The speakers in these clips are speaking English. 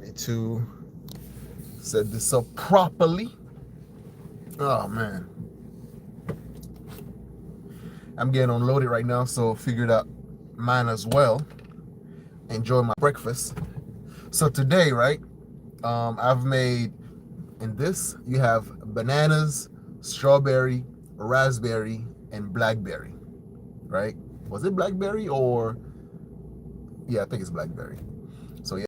Need to set this up properly. Oh man, I'm getting unloaded right now, so figured out mine as well. Enjoy my breakfast. So today, right, I've made, in this you have bananas, strawberry, raspberry, and blackberry, right? Was it blackberry or, yeah, I think it's blackberry. So yeah.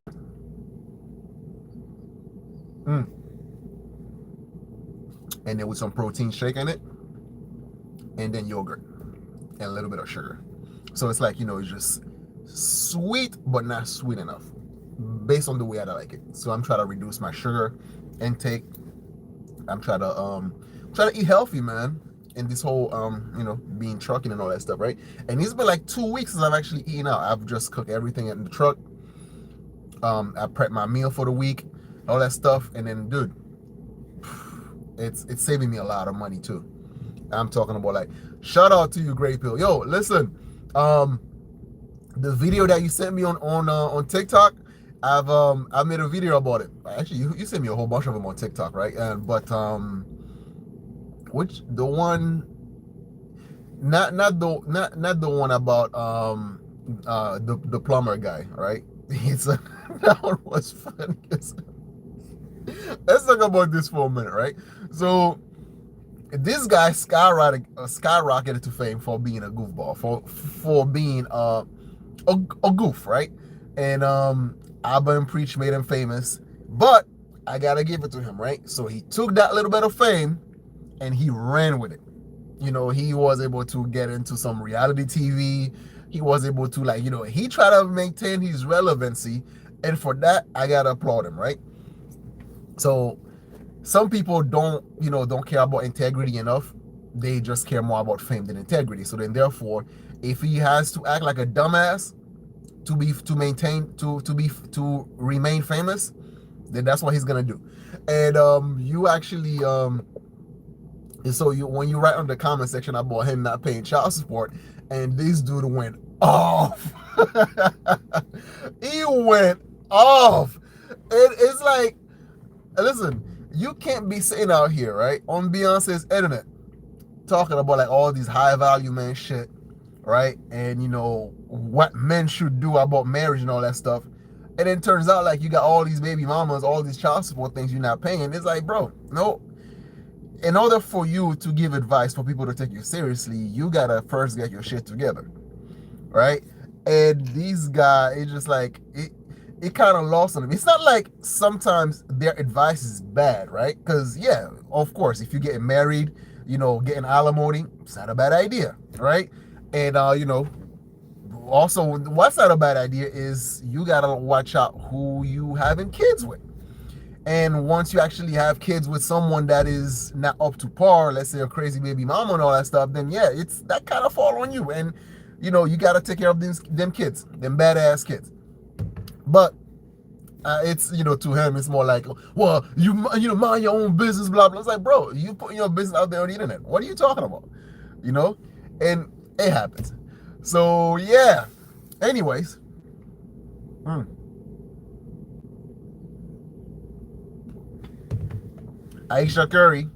Mm. And then with some protein shake in it, and then yogurt and a little bit of sugar. So it's like, it's just sweet but not sweet enough, based on the way I like it. So I'm trying to reduce my sugar intake. I'm trying to eat healthy, man. In this whole being trucking and all that stuff, right? And it's been like 2 weeks since I've actually eaten out. I've just cooked everything in the truck. I prep my meal for the week, all that stuff, and then, dude, it's saving me a lot of money too. I'm talking about, like, shout out to you, Great Pill. Yo, listen, the video that you sent me on TikTok, I made a video about it. Actually, you sent me a whole bunch of them on TikTok, right? But which the one, not the one about the plumber guy, right? That one was funny. Let's talk about this for a minute, right? So this guy skyrocketed to fame for being a goofball, for being a goof, right? And Abba and Preach made him famous, but I gotta give it to him, right? So he took that little bit of fame and he ran with it. He was able to get into some reality TV. He was able to, like, he tried to maintain his relevancy, and for that I gotta applaud him, right? So some people don't care about integrity emaugh. They just care more about fame than integrity. So then, therefore, if he has to act like a dumbass to remain famous, then that's what he's gonna do. And you actually when you write on the comment section about him not paying child support, and this dude went off. He went off. It's like, listen, you can't be sitting out here, right, on Beyonce's internet talking about, like, all these high value man shit, right? And what men should do about marriage and all that stuff. And then turns out, like, you got all these baby mamas, all these child support things you're not paying. It's like, bro, no. In order for you to give advice for people to take you seriously, you gotta first get your shit together, right? And these guys, it's just like, it kind of lost on them. It's not like sometimes their advice is bad, right? Because, yeah, of course, if you're getting married, getting alimony, it's not a bad idea, right? And, also, what's not a bad idea is you got to watch out who you having kids with. And once you actually have kids with someone that is not up to par, let's say a crazy baby mama and all that stuff, then, yeah, it's that kind of fall on you. And, you got to take care of them kids, them badass kids. But it's, to him, it's more like, well, you mind your own business, blah, blah. It's like, bro, you putting your business out there on the internet. What are you talking about? And it happens. So, yeah. Anyways. Ayesha Curry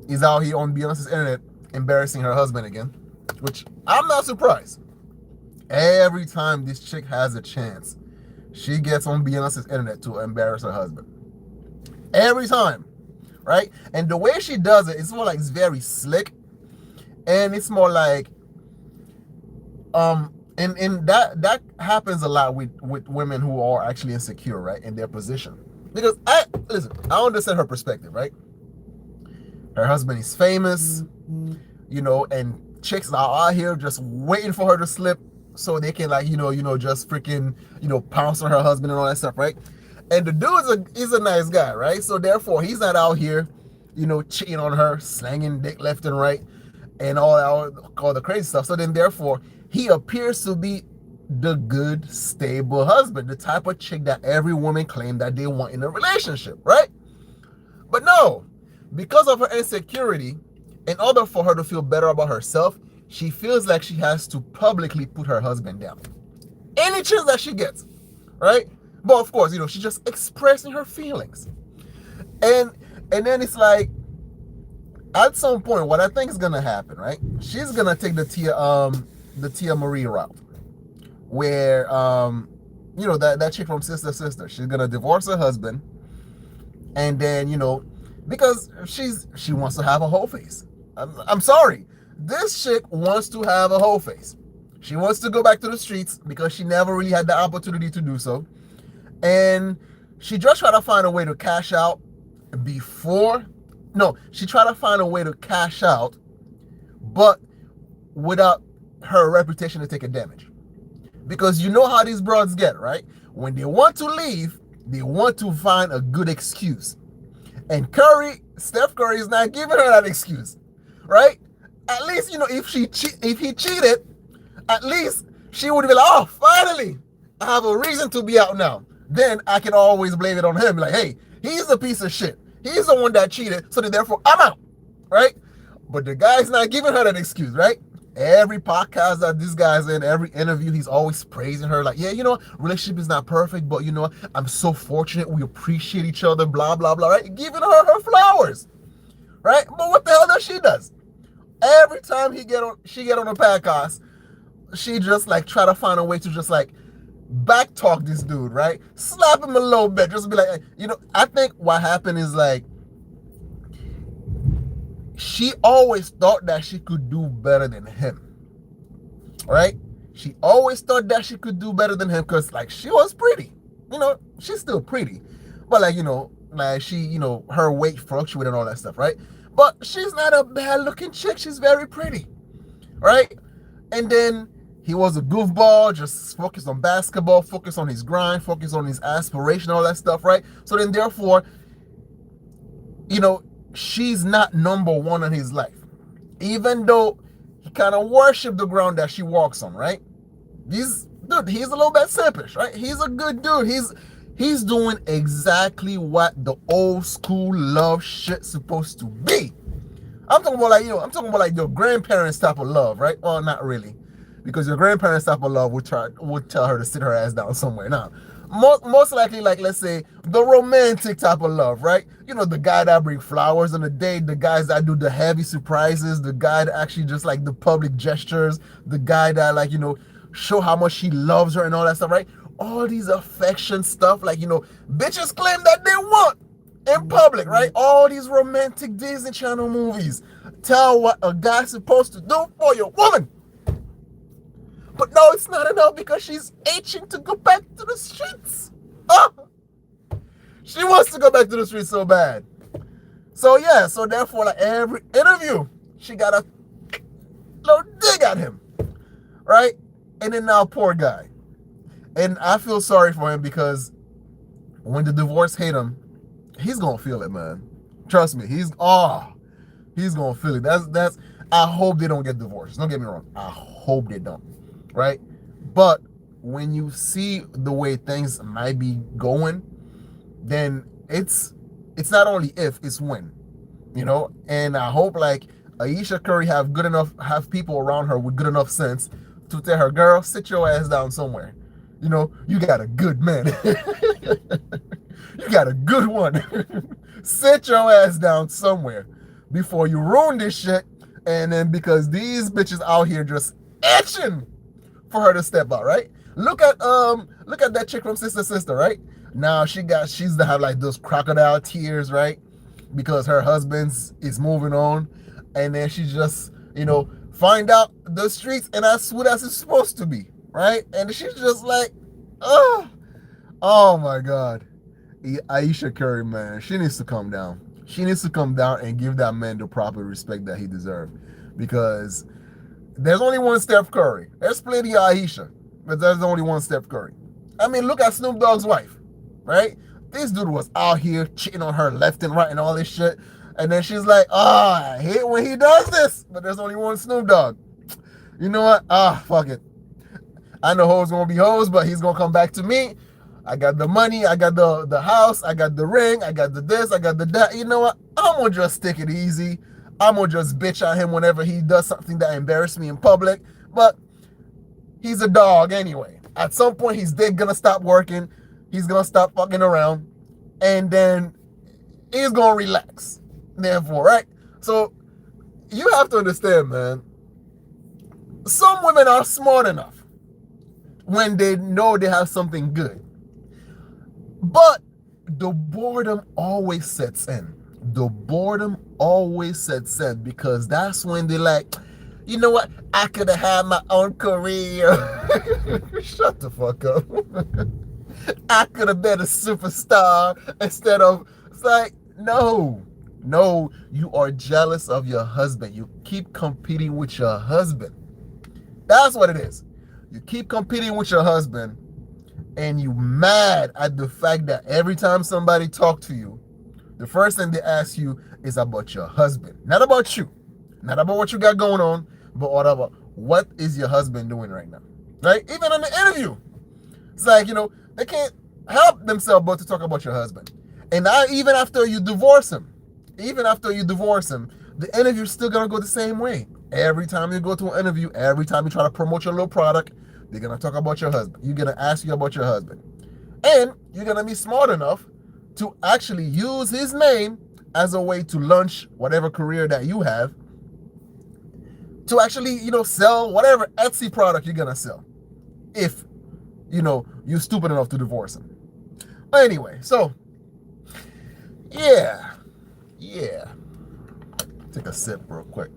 is out here on Beyonce's internet embarrassing her husband again, which I'm not surprised. Every time this chick has a chance, she gets on Beyonce's internet to embarrass her husband. Every time, right? And the way she does it, it's more like, it's very slick, and it's more like, and that happens a lot with women who are actually insecure, right, in their position. Because I understand her perspective, right? Her husband is famous, and chicks are out here just waiting for her to slip so they can, like, just freaking, pounce on her husband and all that stuff, right? And the dude is a nice guy, right? So therefore, he's not out here, cheating on her, slanging dick left and right, and all the crazy stuff. So then, therefore, he appears to be the good, stable husband, the type of chick that every woman claimed that they want in a relationship, right? But no, because of her insecurity, in order for her to feel better about herself, she feels like she has to publicly put her husband down. Any chance that she gets, right? But of course, she's just expressing her feelings. And then it's like, at some point, what I think is gonna happen, right? She's gonna take the Tia Marie route, where that chick from Sister Sister. She's gonna divorce her husband, and then because she wants to have a whole face. I'm sorry, this chick wants to have a whole face. She wants to go back to the streets because she never really had the opportunity to do so, and she just tried to find a way to cash out before. No, she tried to find a way to cash out, but without her reputation to take a damage. Because you know how these broads get, right? When they want to leave, they want to find a good excuse. And Steph Curry is not giving her that excuse, right? At least, if he cheated, at least she would be like, oh, finally, I have a reason to be out now. Then I can always blame it on him. Like, hey, he's a piece of shit. He's the one that cheated, so therefore I'm out, right? But the guy's not giving her that excuse, right? Every podcast that this guy's in, every interview, he's always praising her. Like, yeah, relationship is not perfect, but I'm so fortunate. We appreciate each other, blah, blah, blah, right? Giving her flowers, right? But what the hell does she does? Every time she get on a podcast, she just like try to find a way to just like back talk this dude, right? Slap him a little bit, just be like, I think what happened is like, she always thought that she could do better than him, right? She always thought that she could do better than him because like she was pretty, she's still pretty, but like, like she, her weight fluctuated and all that stuff, right? But she's not a bad looking chick. She's very pretty, right? And then he was a goofball, just focused on basketball, focused on his grind, focused on his aspiration, all that stuff, right? So then therefore, she's not number one in his life. Even though he kind of worshiped the ground that she walks on, right? He's a little bit selfish, right? He's a good dude. He's doing exactly what the old school love shit's supposed to be. I'm talking about like your grandparents type of love, right? Well, not really. Because your grandparents type of love would tell her to sit her ass down somewhere. Now, most likely, like, let's say, the romantic type of love, right? The guy that bring flowers on the date, the guys that do the heavy surprises, the guy that actually just like the public gestures, the guy that like, show how much he loves her and all that stuff, right? All these affection stuff, like, bitches claim that they want in public, right? All these romantic Disney Channel movies tell what a guy's supposed to do for your woman. But no, it's not enough because she's itching to go back to the streets. Oh, she wants to go back to the streets so bad. So yeah, so therefore, like every interview, she got a little dig at him, right? And then now, poor guy. And I feel sorry for him because when the divorce hit him, he's gonna feel it, man. Trust me, he's gonna feel it. That's. I hope they don't get divorced. Don't get me wrong. I hope they don't. Right? But when you see the way things might be going, then it's not only if, it's when, and I hope like Ayesha Curry have people around her with good enough sense to tell her, girl, sit your ass down somewhere. You got a good man. You got a good one. Sit your ass down somewhere before you ruin this shit. And then because these bitches out here just itching for her to step out, right? Look at that chick from Sister Sister, right? Now she's to have like those crocodile tears, right? Because her husband is moving on, and then she just find out the streets and as sweet as it's supposed to be, right? And she's just like, oh my God, Ayesha Curry, man, she needs to come down. She needs to come down and give that man the proper respect that he deserves, because there's only one Steph Curry. There's plenty of Ayesha, but there's only one Steph Curry. I mean, look at Snoop Dogg's wife, right? This dude was out here cheating on her left and right and all this shit. And then she's like, I hate when he does this, but there's only one Snoop Dogg. You know what? Fuck it. I know hoes gonna be hoes, but he's gonna come back to me. I got the money, I got the house, I got the ring, I got the this, I got the that. You know what? I'm gonna just take it easy. I'm gonna just bitch at him whenever he does something that embarrassed me in public. But he's a dog anyway. At some point, his dick gonna stop working. He's gonna stop fucking around, and then he's gonna relax. Therefore, right? So you have to understand, man. Some women are smart enough when they know they have something good, but the boredom always sets in. The boredom always sets in because that's when they like, you know what? I could have had my own career. Shut the fuck up. I could have been a superstar instead of, it's like, no, you are jealous of your husband. You keep competing with your husband. That's what it is. You keep competing with your husband and you mad at the fact that every time somebody talk to you, the first thing they ask you is about your husband. Not about you. Not about what you got going on, but what about what is your husband doing right now? Right? Even in the interview. It's like, they can't help themselves but to talk about your husband. And even after you divorce him, the interview's still gonna go the same way. Every time you go to an interview, every time you try to promote your little product, they're gonna talk about your husband. You're gonna ask you about your husband. And you're gonna be smart enough to actually use his name as a way to launch whatever career that you have, to actually, sell whatever Etsy product you're gonna sell. If, you're stupid enough to divorce him. Anyway, so, yeah. Take a sip real quick.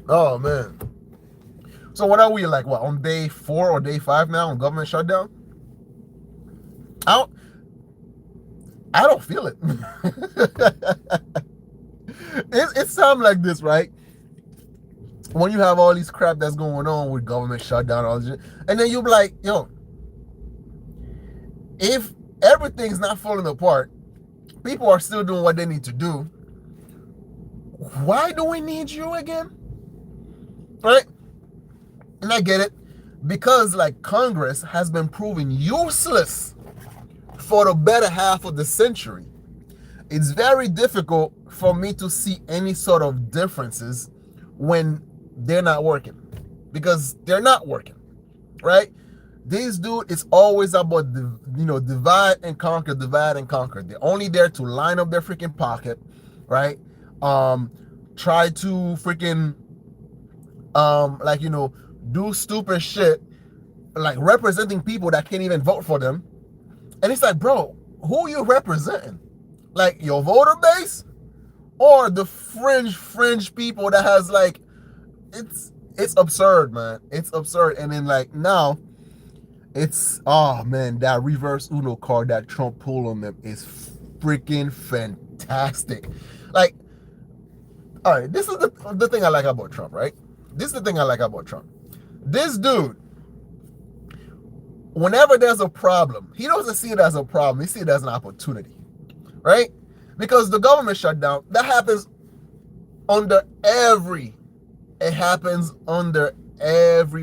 Oh, man. So what are we, like, on day 4 or day 5 now on government shutdown? I don't feel it. It sounds like this, right? When you have all these crap that's going on with government shutdown, all this shit, and then you'll be like, yo, if everything's not falling apart, people are still doing what they need to do, why do we need you again? Right? And I get it, because like Congress has been proven useless for the better half of the century. It's very difficult for me to see any sort of differences when they're not working, because they're not working, right? This dude is always about divide and conquer. They're only there to line up their freaking pocket, right? Try to freaking do stupid shit, like representing people that can't even vote for them. And it's like, bro, who you representing? Like your voter base, or the fringe people that has like, it's absurd, man. It's absurd. And then like now, it's, oh man, that reverse Uno card that Trump pulled on them is freaking fantastic. Like, all right, this is the thing I like about Trump, right? This is the thing I like about Trump. This dude, whenever there's a problem, he doesn't see it as a problem. He sees it as an opportunity, right? Because the government shutdown, that happens under every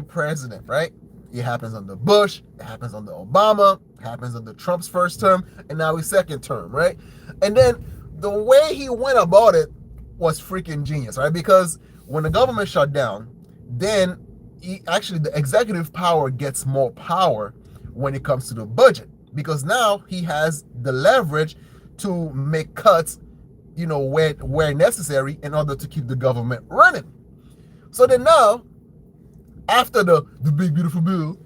president, right? It happens under Bush, it happens under Obama, it happens under Trump's first term, and now his second term, right? And then the way he went about it was freaking genius, right? Because when the government shut down, then the executive power gets more power when it comes to the budget, because now he has the leverage to make cuts, where necessary in order to keep the government running. So then now, after the big beautiful bill,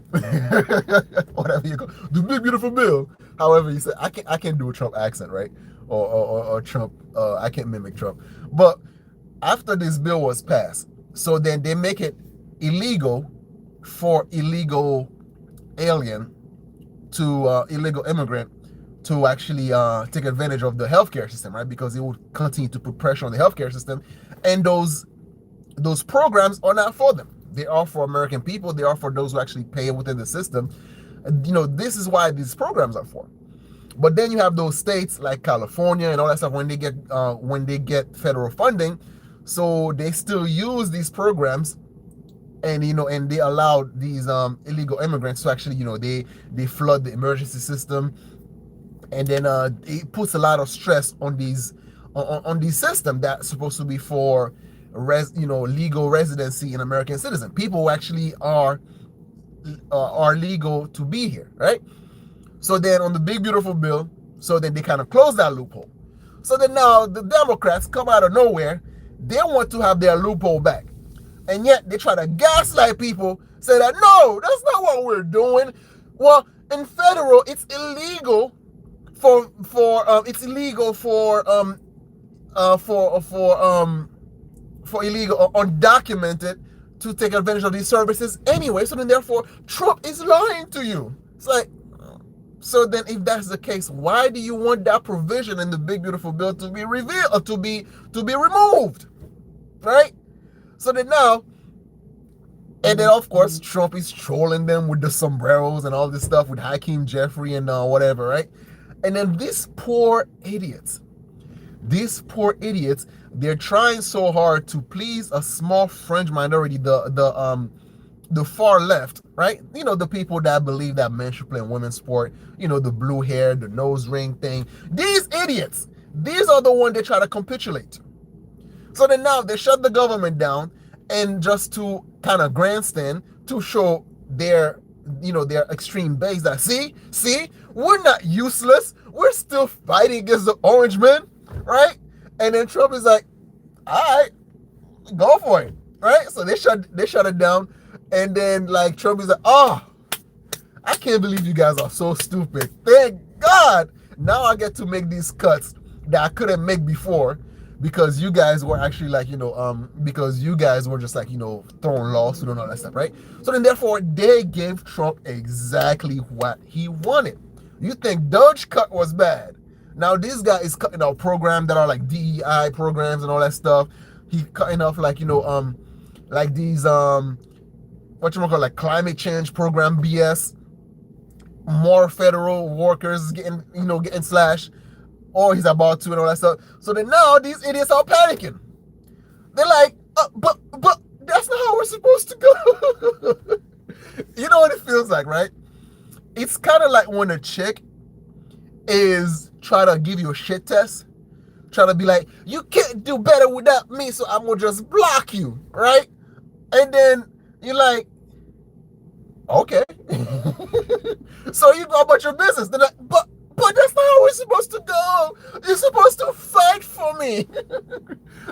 whatever you call the big beautiful bill, however you say, I can't do a Trump accent, right? Or Trump, I can't mimic Trump. But after this bill was passed, so then they make it illegal for illegal alien to illegal immigrant to actually take advantage of the healthcare system, right? Because it would continue to put pressure on the healthcare system, and those programs are not for them. They are for American people. They are for those who actually pay within the system. This is why these programs are for. But then you have those states like California and all that stuff, when they get federal funding, so they still use these programs, and and they allow these illegal immigrants to actually they flood the emergency system, and then it puts a lot of stress on these systems that's supposed to be for legal residency in American citizen, people who actually are are legal to be here, right? So then on the big beautiful bill, so then they kind of close that loophole. So then now the Democrats come out of nowhere, they want to have their loophole back. And yet they try to gaslight people, say that no, that's not what we're doing. Well, in federal, it's illegal for illegal or undocumented to take advantage of these services anyway. So then therefore Trump is lying to you. It's like, so then if that's the case, why do you want that provision in the big beautiful bill to be revealed or to be removed? Right? So then now, and then of course Trump is trolling them with the sombreros and all this stuff with Hakeem Jeffrey and whatever, right? And then these poor idiots, they're trying so hard to please a small fringe minority, the far left, right? You know, the people that believe that men should play in women's sport, you know, the blue hair, the nose ring thing. These idiots, these are the ones they try to capitulate. So then now they shut the government down, and just to kind of grandstand to show their, you know, their extreme base that see, we're not useless. We're still fighting against the orange men, right? And then Trump is like, all right, go for it, right? So they shut it down. And then like Trump is like, oh, I can't believe you guys are so stupid. Thank God. Now I get to make these cuts that I couldn't make before because you guys were actually like, you know, because you guys were just like, you know, throwing lawsuit and all that stuff, right? So then therefore they gave Trump exactly what he wanted. You think Doge cut was bad. Now this guy is cutting out programs that are like DEI programs and all that stuff. He cutting off like, you know, like these like climate change program BS, more federal workers getting slashed, or he's about to and all that stuff. So then now these idiots are panicking. They're like, but that's not how we're supposed to go. You know what it feels like, right? It's kind of like when a chick is trying to give you a shit test, trying to be like, you can't do better without me, so I'm gonna just block you, right? And then you're like, okay. So you go about your business. They're like, but that's not how we're supposed to go. You're supposed to fight for me.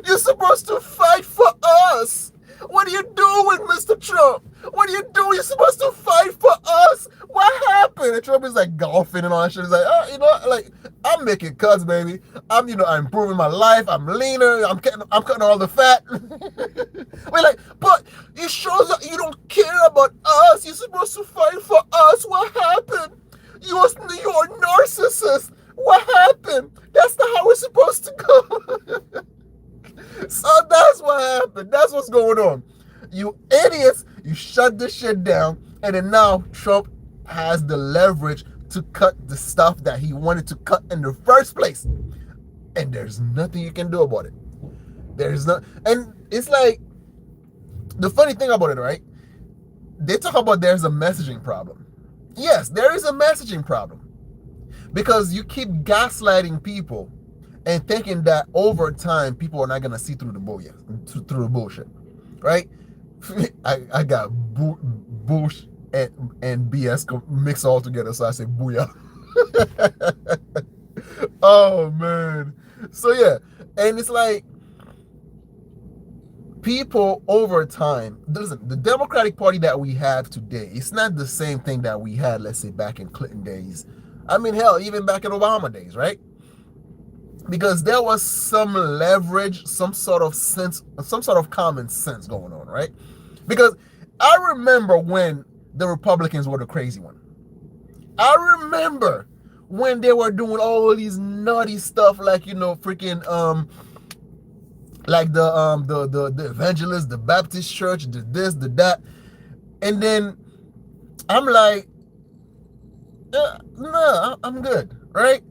You're supposed to fight for us. What are you doing, Mr. Trump? What are you doing? You're supposed to fight for us. What happened? And Trump is like golfing and all that shit. He's like, oh, you know, like I'm making cuts, baby. I'm improving my life. I'm leaner. I'm cutting all the fat. We're like, but it shows that you don't care about us. You're supposed to fight for us. What happened? You're a narcissist. What happened? That's not how we're supposed to go. So that's what happened. That's what's going on. You idiots, you shut this shit down, and then now Trump has the leverage to cut the stuff that he wanted to cut in the first place. And there's nothing you can do about it. There's not, and it's like, the funny thing about it, right? They talk about there's a messaging problem. Yes, there is a messaging problem. Because you keep gaslighting people and thinking that over time people are not gonna see through the bullshit, right? I got bullshit and BS mixed all together, so I say booyah. Oh man, so yeah, and it's like people over time. Listen, the Democratic Party that we have today, it's not the same thing that we had, let's say, back in Clinton days. I mean, hell, even back in Obama days, right? Because there was some leverage, some sort of common sense going on, right? Because I remember when the Republicans were the crazy one. I remember when they were doing all these nutty stuff, like, you know, freaking like the evangelists, the Baptist church, the this, the that, and then I'm like, no, I'm good, right?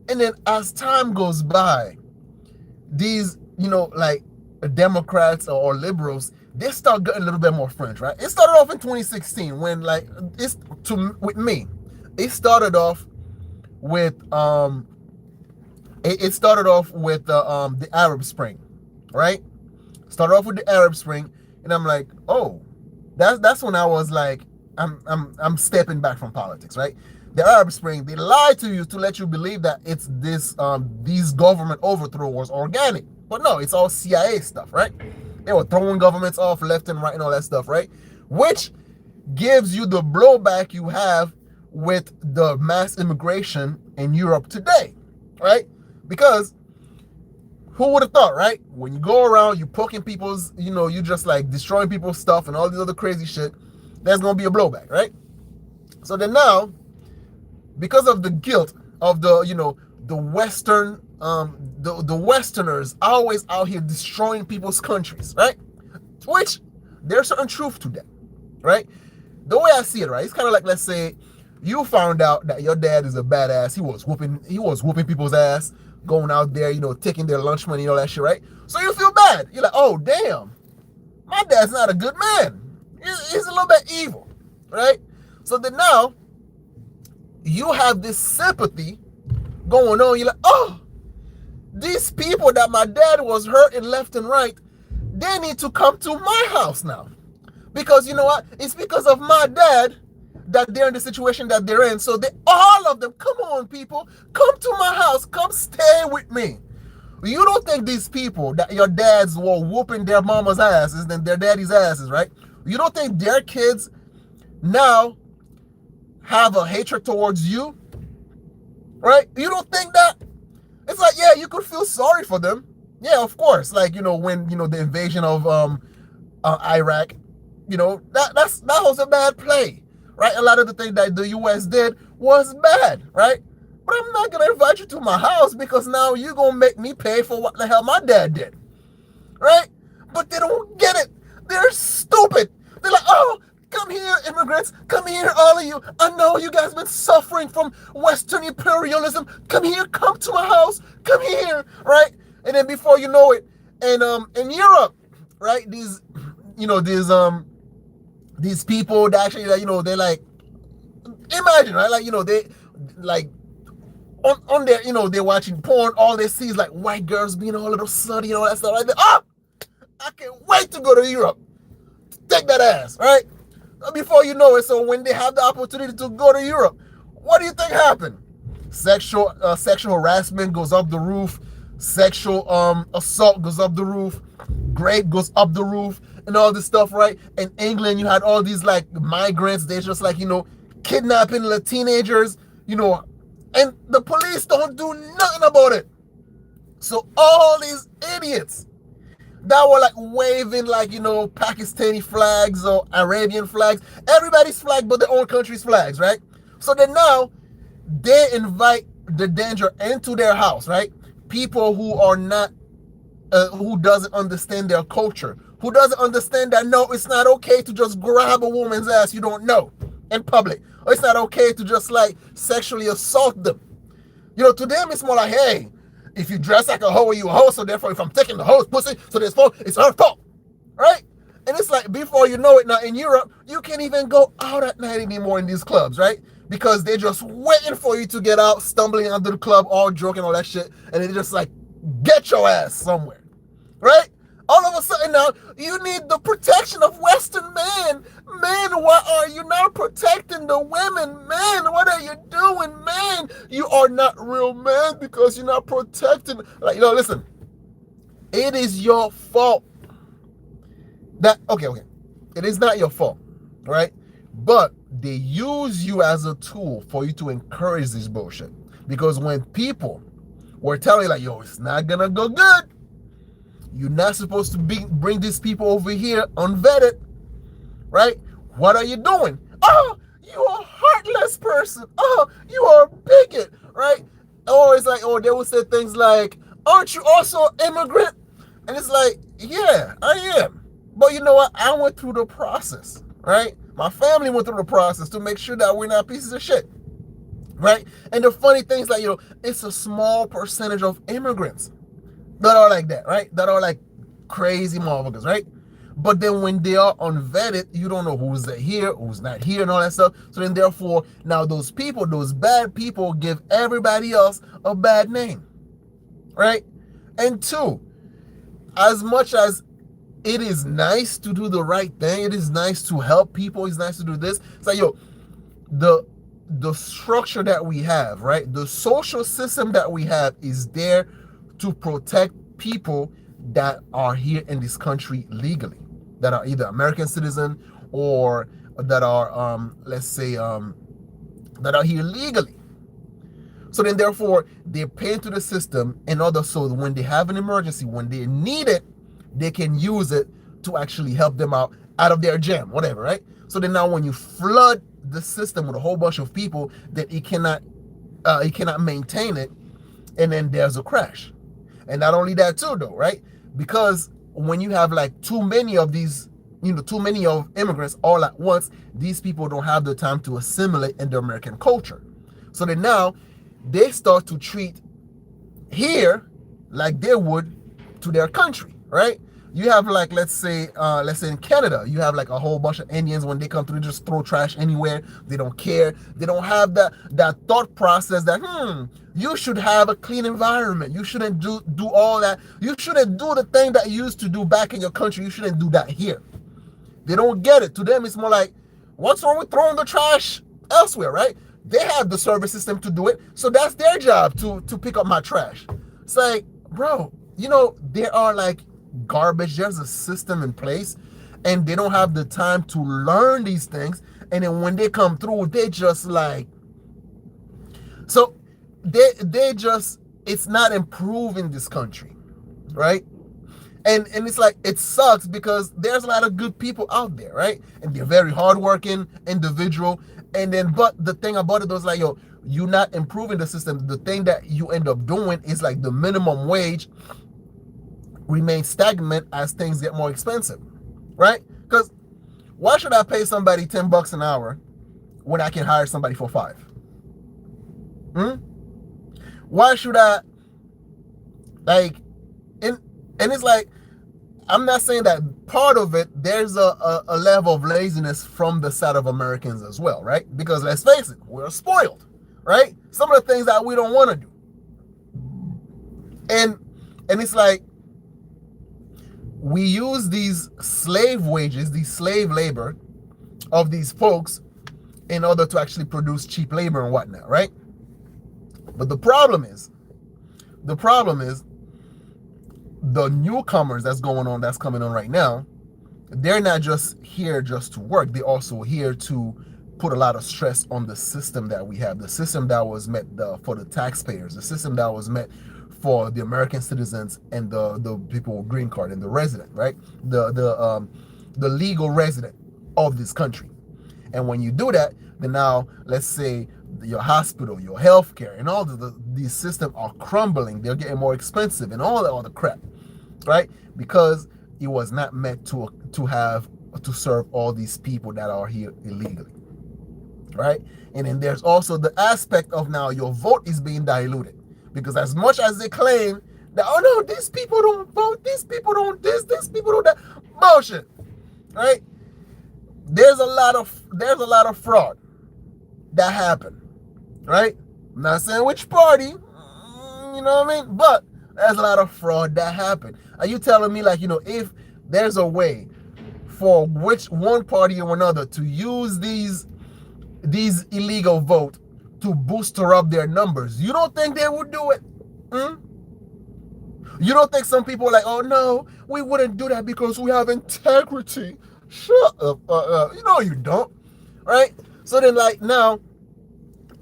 And then as time goes by, these, you know, like Democrats or liberals, they start getting a little bit more fringe, right? It started off in 2016 when, like, with me, it started off with the Arab Spring, right? Started off with the Arab Spring, and I'm like, oh, that's when I was like, I'm stepping back from politics, right? The Arab Spring, they lied to you to let you believe that it's this these government overthrow was organic, but no, it's all CIA stuff, right? They were throwing governments off left and right and all that stuff, right? Which gives you the blowback you have with the mass immigration in Europe today, right? Because who would have thought, right? When you go around, you poking people's, you just like destroying people's stuff and all these other crazy shit, there's gonna be a blowback, right? So then now, because of the guilt of the Western, the Westerners always out here destroying people's countries, right? Which there's certain truth to that, right? The way I see it, right? It's kind of like, let's say you found out that your dad is a badass. He was whooping people's ass, going out there, taking their lunch money and all that shit, right? So you feel bad. You're like, oh damn, my dad's not a good man. He's a little bit evil, right? So then now you have this sympathy going on. You're like, oh, these people that my dad was hurting left and right, they need to come to my house now. Because you know what? It's because of my dad that they're in the situation that they're in. So all of them, come on, people, come to my house, come stay with me. You don't think these people that your dads were whooping their mama's asses and their daddy's asses, right? You don't think their kids now have a hatred towards you, right? You don't think that? It's like, yeah, you could feel sorry for them. Yeah, of course. Like, when, the invasion of Iraq, that was a bad play, right? A lot of the things that the U.S. did was bad, right? But I'm not going to invite you to my house because now you're going to make me pay for what the hell my dad did, right? But they don't get it. They're stupid. They're like, oh, come here, immigrants. Come here, all of you. I know you guys been suffering from Western imperialism. Come here, come to my house. Come here, right? And then before you know it, and in Europe, right, these people that actually, they're like, imagine, right? Like, they like on their, they're watching porn. All they see is like white girls being all little slutty and all that stuff. Like, oh, I can't wait to go to Europe. Take that ass, right? Before you know it, so when they have the opportunity to go to Europe, what do you think happened? Sexual harassment goes up the roof. Sexual assault goes up the roof. Rape goes up the roof, and all this stuff, right? In England, you had all these like migrants. They're just like, kidnapping the teenagers, and the police don't do nothing about it. So all these idiots that were like waving like, Pakistani flags or Arabian flags, everybody's flag but their own country's flags, right? So then now they invite the danger into their house, right? People who are not, who doesn't understand their culture, who doesn't understand that, no, it's not okay to just grab a woman's ass you don't know in public. Or it's not okay to just like sexually assault them. To them it's more like, hey, if you dress like a hoe, you a hoe, so therefore if I'm taking the hoe's pussy, so this fault, it's her fault, right? And it's like, before you know it, now in Europe, you can't even go out at night anymore in these clubs, right? Because they're just waiting for you to get out, stumbling under the club, all drunk and all that shit, and they just like, get your ass somewhere, right? All of a sudden now, you need the protection of Western men. Man, why are you not protecting the women? Man, what are you doing? Man, you are not real men because you're not protecting. Like, listen, it is your fault. Okay. It is not your fault, right? But they use you as a tool for you to encourage this bullshit. Because when people were telling you like, yo, it's not gonna go good, you're not supposed to bring these people over here unvetted, right? What are you doing? Oh, you are a heartless person. Oh, you are a bigot, right? Or it's like, they will say things like, aren't you also an immigrant? And it's like, yeah, I am. But you know what? I went through the process, right? My family went through the process to make sure that we're not pieces of shit, right? And the funny thing is like, it's a small percentage of immigrants that are like that, right? That are like crazy motherfuckers, right? But then when they are unvetted, you don't know who's here, who's not here, and all that stuff. So then therefore, now those people, those bad people, give everybody else a bad name, right? And two, as much as it is nice to do the right thing. It is nice to help people. It's nice to do this. It's like, yo, the the structure that we have, right? The social system that we have is there to protect people that are here in this country legally, that are either American citizen or that are let's say that are here legally. So then therefore they pay into the system in order so when they have an emergency, when they need it, they can use it to actually help them out of their jam, whatever, right? So then now when you flood the system with a whole bunch of people that it cannot maintain it, and then there's a crash. And not only that too though, right? Because when you have like too many of these, too many of immigrants all at once, these people don't have the time to assimilate in the American culture. So then now they start to treat here like they would to their country, right? You have like let's say in Canada, you have like a whole bunch of Indians. When they come through, they just throw trash anywhere. They don't care. They don't have that thought process that you should have a clean environment. You shouldn't do all that. You shouldn't do the thing that you used to do back in your country. You shouldn't do that here. They don't get it. To them, it's more like, what's wrong with throwing the trash elsewhere, right? They have the service system to do it, so that's their job to pick up my trash. It's like, bro, there are like garbage. There's a system in place, and they don't have the time to learn these things. And then when they come through, they just like, so they just, it's not improving this country, right? And it's like, it sucks because there's a lot of good people out there, right? And they're very hardworking individual. And then, but the thing about it was like, yo, you're not improving the system. The thing that you end up doing is like the minimum wage remains stagnant as things get more expensive, right? Because why should I pay somebody $10 an hour when I can hire somebody for $5? Why should I, like, and it's like, I'm not saying that part of it, there's a level of laziness from the side of Americans as well, right? Because let's face it, we're spoiled, right? Some of the things that we don't want to do. And it's like, we use these slave wages, these slave labor of these folks in order to actually produce cheap labor and whatnot, right? But the problem is the newcomers that's coming on right now, they're not just here just to work. They're also here to put a lot of stress on the system that we have, the system that was meant for the taxpayers, the system that was meant for the American citizens and the people with green card and the resident, right? The legal resident of this country. And when you do that, then now let's say your hospital, your healthcare, and all these systems are crumbling. They're getting more expensive and all the crap, right? Because it was not meant to serve all these people that are here illegally, right? And then there's also the aspect of now your vote is being diluted, because as much as they claim that, oh no, these people don't vote, these people don't this, these people don't that, bullshit, right? There's a lot of fraud that happened, right? I'm not saying which party, you know what I mean? But there's a lot of fraud that happened. Are you telling me, like, if there's a way for which one party or another to use these illegal vote to booster up their numbers, you don't think they would do it? You don't think some people are like, oh no, we wouldn't do that because we have integrity? Shut up. You don't, right? So then, like, now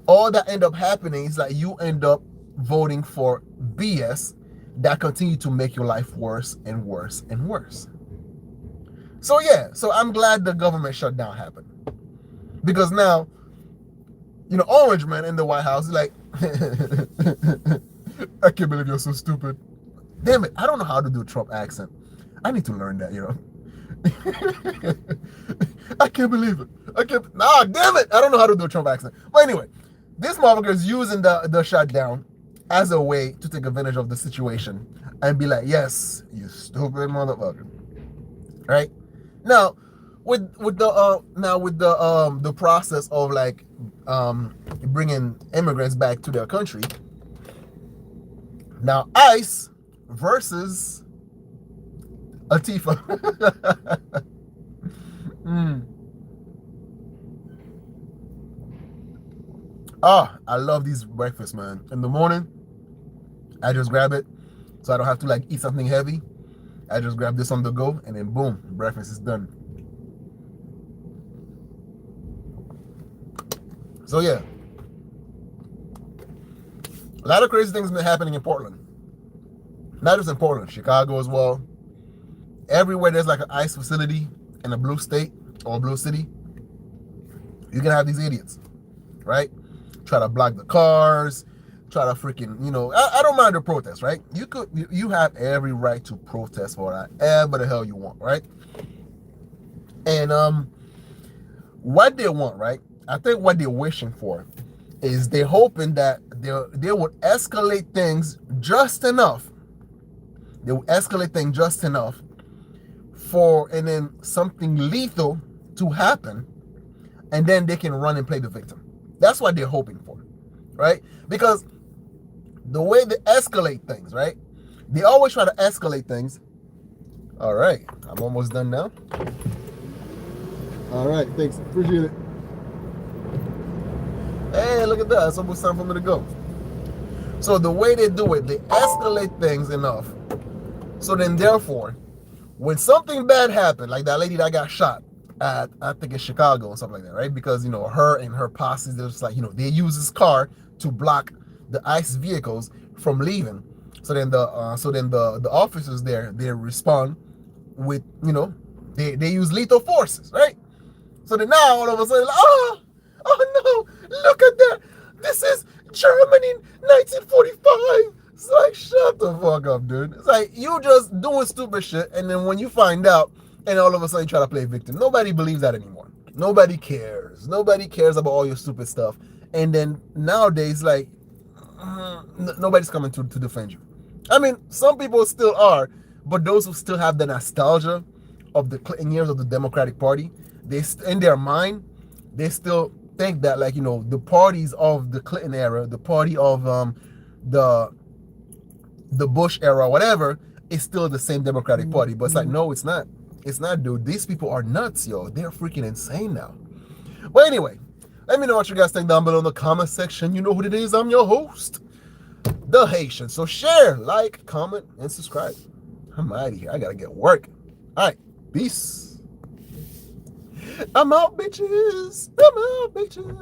all that end up happening is like you end up voting for BS that continue to make your life worse and worse and worse. So yeah, so I'm glad the government shutdown happened, because now, Orange Man in the White House is like, I can't believe you're so stupid. Damn it, I don't know how to do a Trump accent. I need to learn that, I can't believe it. Damn it, I don't know how to do a Trump accent. But anyway, this motherfucker is using the shutdown as a way to take advantage of the situation and be like, yes, you stupid motherfucker, right? Now, with the process of like bringing immigrants back to their country, now ICE versus ANTIFA. mm. Ah, I love these breakfasts, man. In the morning, I just grab it, so I don't have to like eat something heavy. I just grab this on the go, and then boom, breakfast is done. So yeah, a lot of crazy things have been happening in Portland. Not just in Portland, Chicago as well. Everywhere there's like an ICE facility in a blue state or blue city, you're gonna have these idiots, right? Try to block the cars, try to freaking, I don't mind the protest, right? You have every right to protest for whatever the hell you want, right? And what they want, right? I think what they're wishing for is they're hoping that they would escalate things just enough. They will escalate things just enough and then something lethal to happen, and then they can run and play the victim. That's what they're hoping for, right? Because the way they escalate things, right? They always try to escalate things. All right, I'm almost done now. All right, thanks, appreciate it. Hey, look at that, it's almost time for me to go. So the way they do it, they escalate things enough. So then therefore, when something bad happened, like that lady that got shot at, I think it's Chicago or something like that, right? Because, her and her posse, they're just like, they use this car to block the ICE vehicles from leaving. So then the officers there, they respond with, they use lethal forces, right? So then now all of a sudden, like, oh no, look at that. This is Germany 1945. It's like, shut the fuck up, dude. It's like, you just doing stupid shit, and then when you find out, and all of a sudden you try to play victim. Nobody believes that anymore. Nobody cares. Nobody cares about all your stupid stuff. And then nowadays, like, nobody's coming to defend you. I mean, some people still are, but those who still have the nostalgia of the Clinton years of the Democratic Party, in their mind, they still think that, like, the parties of the Clinton era, the party of the Bush era, whatever, is still the same Democratic Party. But it's like, no, it's not. It's not, dude. These people are nuts, yo. They're freaking insane now. But anyway, let me know what you guys think down below in the comment section. You know who it is. I'm your host, The Haitian. So share, like, comment, and subscribe. I'm out of here. I gotta get work. All right, peace. I'm out, bitches. I'm out, bitches.